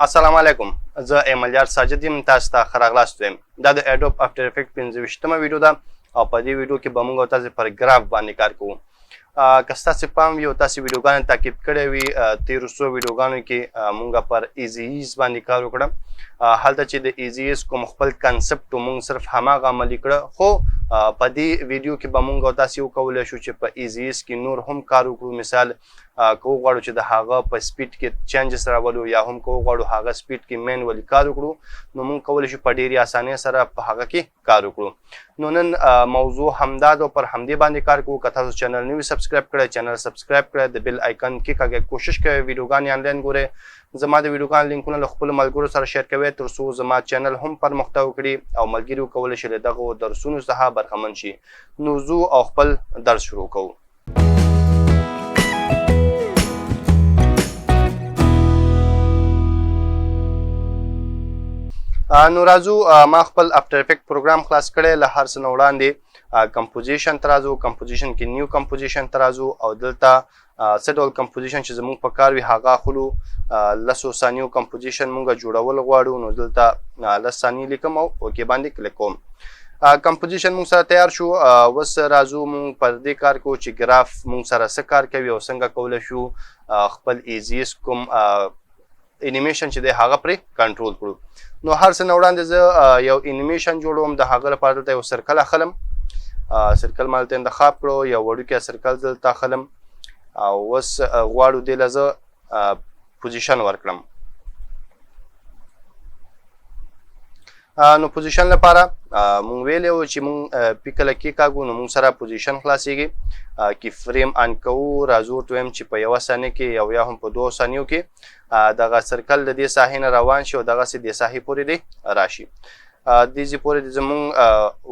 السلام علیکم زه ایملیار ساجد یم تاسو ته ښه راغلاست وایم دا د اډوب افټر ايفيکټ 25مه ویډیو ده او په دې ویډیو کې به موږ تاسو پر ګراف باندې کار کوو که ستاسو پام وي او تاسو ویډیوګانې تعقیب کړې وي 1300 ویډیوګانو کې موږ پر ایزیز باندې کار وکړم هلته چې د ایزیز کوم خپل کنسپټ موږ صرف هماغه عملي کړه خو په دې ویډیو کې به موږ تاسو وکولای شو چې په ایزیز کې نور هم کار وکړو مثال کو غواړو چې د هغه په سپیډ کې چینجز راولو یا هم کو غواړو هغه سپیډ کې مینوالي کار وکړو نو موږ کولی شو په ډېرې اسانۍ سره په هغه کې کار وکړو نو نن موضوع همدا ده پر همدې باندې کار کوو که تاسو چینل نوي سبسکرایب کړئ چینل سبسکرایب کړئ د بیل آیکن کې کاږئ کوشش کوئ ویډیوګانې انلاین ګورئ زما د ویډیوګانو لینکونه له خپلو ملګرو سره شیر کوئ تر څو زما چینل هم پرمختګ وکړي او ملګري وکولی شي له دغو درسونو څخه برخمن شي نو ځو او خپل درس شروع کوو نو راځو ما خپل افټر افیکټ پروګرام خلاص کړی له هر څه نه وړاندې کمپوزیشن ته راځو کمپوزیشن کې نیو کمپوزیشن ته راځو او دلته څه ډول کمپوزیشن چې زموږ په کار وي هغه اخلو لسو ثانیو کمپوزیشن موږ جوړول غواړو نو دلته لس ثانیې لیکم او اوکې باندې کلیک کوم کمپوزیشن موږ سره تیار شو اوس راځو موږ پر دې کار کوو چې ګراف موږ سره څه کار کوي او څنګه کولی شو خپل ایزیس کوم انیمیشن چې دی هغه پرې کنټرول کړو نو هر څه نه وړاندې زه یو انیمیشن جوړوم د هغه لپاره دلته یو سرکل اخلم سرکل ما دلته انتخاب کړو یو وړوکی سرکل دلته اخلم او اوس غواړو دې له زه پوزیشن ورکړم نو پوزیشن لپاره مونږ ویلی وو چې مونږ پی کله کېکاږو نو مونږ سره پوزیشن خلاصیږي کې فریم آن کوو راځو ورته وایم چې په 1 ثانیه کې یا هم په 2 ثانیو کې دغه سرکل د دې ساحې نه روان شي او دغسې دې ساحې پورې دی راشي دې پورې د زمونږ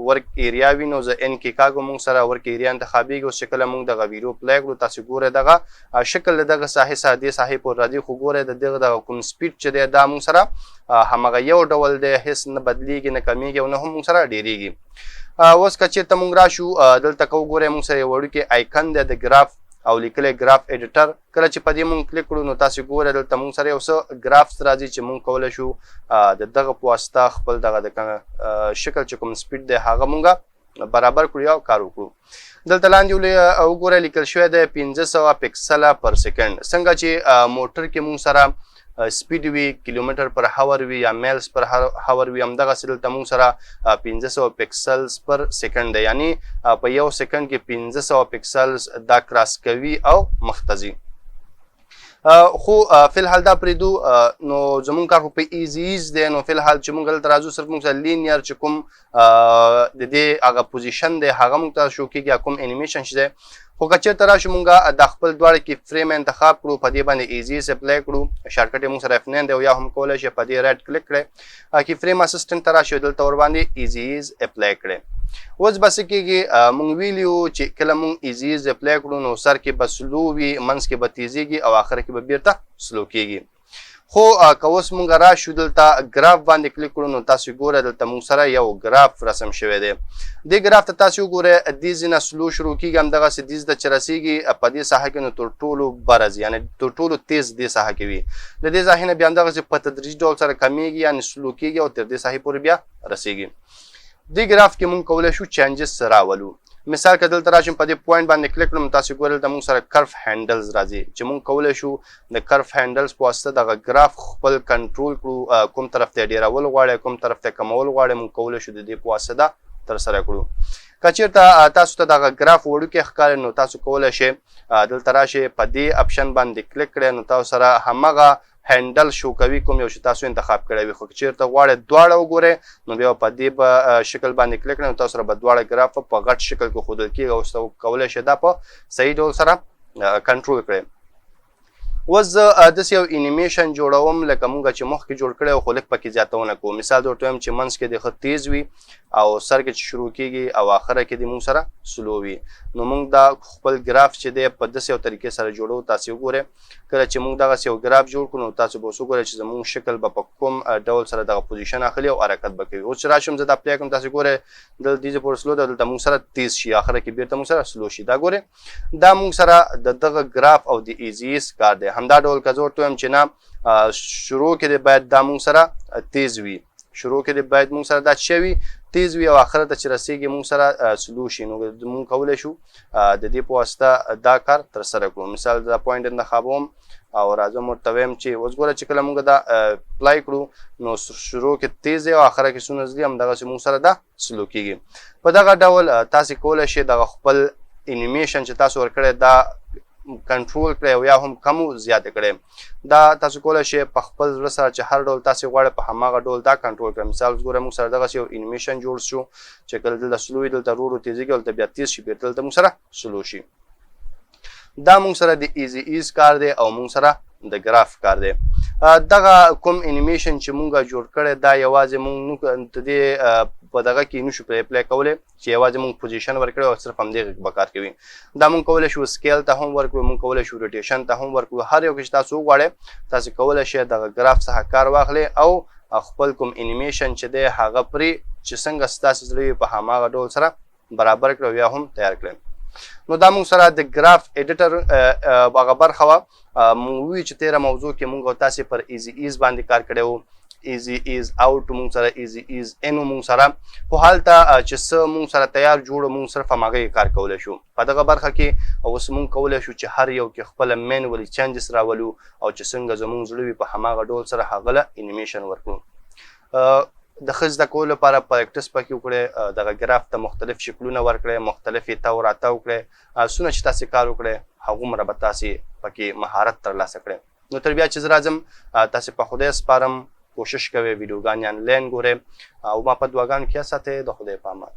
ورک ایریا وي نو زه ان کې کاږو مونږ سره ورک ایریا انتخابیږي اوس چې کله مونږ دغه ویډیو پلی کړو تاسو ګورئ دغه شکل د دغه ساحې سره دې ساحې پورې راځي خو ګورئ د دغه کوم سپیډ چې دی دا مونږ سره همغه یو ډول دی هېڅ نه بدلیږي نه کمیږي او نه هم مونږ سره ډېرېږي اوس که چېرته مونږ راشو دلته که وګورئ مونږ سره یو وړوکی آیکن دی د ګراف او لیکلی ګراف ایډیټر کله چې په دې مونږ کلیک کړو نو تاسو ګورئ دلته مونږ سره یو څه ګرافس راځي چې مونږ کولی شو د دغه په واسطه خپل دغه د شکل چې کوم سپیډ دی هغه مونږ برابر کړو یا کار وکړو دلته لاندې وګورئ لیکل شوی دی 500 پکسله پر سیکنډ څنګه چې موټر کې مونږ سره سپیډ وي کیلومتر پر هاور وي یا میلز پر هاور وي همدغسې دلته مونږ سره 500 پکسلز پر سیکنډ دی یعنی په یو سیکنډ کې 500 پکسلز دا کراس کوي او مخته ځي خو فلحال دا پرېږدو نو زمونږ کار خو په ایزیز دی نو فلحال چې مونږ دلته راځو صرف مونږ سره لینیر چې کوم د دې هغه پوزیشن دی هغه مونږ ته شو کېږي یا کوم انیمیشن چې دی خو که چېرته راشو مونږ د خپل دواړه کې فریم انتخاب کړو په دې باندې ایزیز اپلای کړو شارټکټ یې مونږ سره F9 دی او یا هم کولی شي په دې رایټ کلیک کړئ کې فریم اسسټنټ ته راشئ دلته ورباندې ایزیز اپلای کړئ اوس به څه کېږي مونږ ویلي وو چې کله مونږ ایزیز اپلای کړو نو سر کې به سلو وي منځ کې به تیزیږي او آخر کې به بیرته سلو کېږي خو که اوس مونږ راشو دلته ګراف باندې کلیک کړو نو تاسو ګورئ دلته مونږ سره یو ګراف رسم شوی دی دې ګراف ته تاسو وګورئ دې ځای نه سلو شروع کېږي همدغسې دې ته چې رسېږي په دې ساحه کې نو تر ټولو بره ځي یعنې تر ټولو تیز دې ساحه کې وي د دې ساحې نه بیا همدغسې په تدریج ډول سره کمیږي یعنې سلو کېږي او تر دې ساحې پورې بیا رسېږي دې ګراف کې مونږ کولی شو چینجز راولو مثال که دلته راشم په دې پوینټ باندې کلیک کړم تاسو ګورئ دلته مونږ سره کرف هینډلز راځي چې مونږ کولی شو د کرف هینډلز په واسطه دغه ګراف خپل کنټرول کړو کوم طرف ته ډېرول غواړئ کوم طرف ته کمول غواړئ مونږ کولی شو د دې په واسطه دا ترسره کړو که چېرته تاسو ته دغه ګراف وړوکی ښکاري نو تاسو کولی شئ دلته راشئ په دې اپشن باندې کلیک کړئ نو تاسو سره همغه هینډل شو کوي کوم یو چې تاسو انتخاب کړی وي خو که چېرته غواړئ دواړه وګورئ نو بیا په دې په شکل باندې کلیک کړئ نو تاسو سره به دواړه ګراف په غټ شکل کې ښودل کېږي او تاسو کولی شئ دا په صحیح ډول سره کنټرول کړئ اوس زه داسې یو انیمیشن جوړوم لکه مونږ چې مخکې جوړ کړی و خو لږ پکې زیاتونه کوو مثال درته وایم چې منځ کې دې ښه تیز وي او سر کې چې شروع کېږي او آخره کې دې مونږ سره سلو وي نو مونږ دا خپل ګراف چې دی په داسې یو طریقې سره جوړو تاسې وګورئ کله چې مونږ دغسې یو ګراف جوړ کړو نو تاسو به اوس وګورئ چې زمونږ شکل به په کوم ډول سره دغه پوزیشن اخلي او حرکت به کوي اوس چې راشم زه دا اپلای کړم تاسو ګورئ دلته دې پورې سلو ده دلته مونږ سره تیز شي آخره کې بیرته مونږ سره سلو شي دا ګورئ دا مونږ سره د دغه ګراف او د ایزیز کار دی کولی. همدا ډول که زه ورته وایم چې نه شروع کې دې باید دا مونږ سره تیز وي، شروع کې دې باید مونږ سره دا څه وي تیز وي او آخر ته چې رسیږي مونږ سره سلو شي، نو مونږ کولی شو د دې په واسطه دا کار ترسره کړو. مثال دا پوینټ انتخابوم او راځم ورته وایم چې اوس ګوره چې کله مونږ دا اپلای کړو نو شروع کې تیز دی او آخره کې څونه ځي همدغسې مونږ سره دا سلو کېږي. په دغه ډول تاسې کولی شئ دغه خپل انیمیشن چې تاسو ورکړی دا کنټرول کړئ او یا هم کم زیاته کړئ. دا تاسو کولی شئ په خپل زړه سره چې هر ډول تاسې غواړئ په هماغه ډول دا کنټرول کړئ. مثال اوس ګوره موږ سره دغسې یو انیمیشن جوړ شو چې کله دلته سلو وي دلته ورو ورو تیزېږي او دلته بیا تیز شي بېرته دلته موږ سره سلو شي. دا موږ سره د ایز کار دی او موږ سره د ګراف کار دی. دغه کوم انیمیشن چې مونږ جوړ کړی دا یوازې مونږ د دې په دغه کې نشو پرې اپلای کولی چې یوازې مونږ پوزیشن ورکړی او صرف همدې به کار کوي. دا مونږ کولی شو سکیل ته هم ورکړو، مونږ کولی شو روټیشن ته هم ورکړو. هر یو کې چې تاسو وغواړئ تاسې کولی شئ دغه ګراف څخه کار واخلئ او خپل کوم انیمیشن چې دی هغه پرې چې څنګه ستاسې زړه وي په هماغه ډول سره برابر کړئ او یا هم تیار کړئ. نو دا مونږ سره د ګراف ایډیټر هغه برخه وه. مونږ وویو چې تېره موضوع کې مونږ او تاسې پر ایز باندې کار کړی و. ایز اوټ مونږ سره ایز ان مونږ سره خو هلته چې څه مونږ سره تیار جوړ مونږ صرف هماغه یې کار کولی شو. په دغه برخه کې اوس مونږ کولی شو چې هر یو کې خپله مینولي چینجز راولو او چې څنګه زمونږ زړه وي په هماغه ډول سره هغه له انیمیشن ورکړو. د ښه زده کولو لپاره پریکټس پکې وکړئ، دغه ګراف ته مختلف شکلونه ورکړئ، مختلف یې تاو راتاو کړئ، څونه چې تاسې کار وکړئ هغومره به تاسې پکې مهارت ترلاسه کړئ. نو تر بیا چې زه راځم تاسې په خدای سپارم، کوشش کوئ ویډیوګانې انلاین ګورئ او ما په دعاګانو کې یاد ساتئ. د خدای په امان.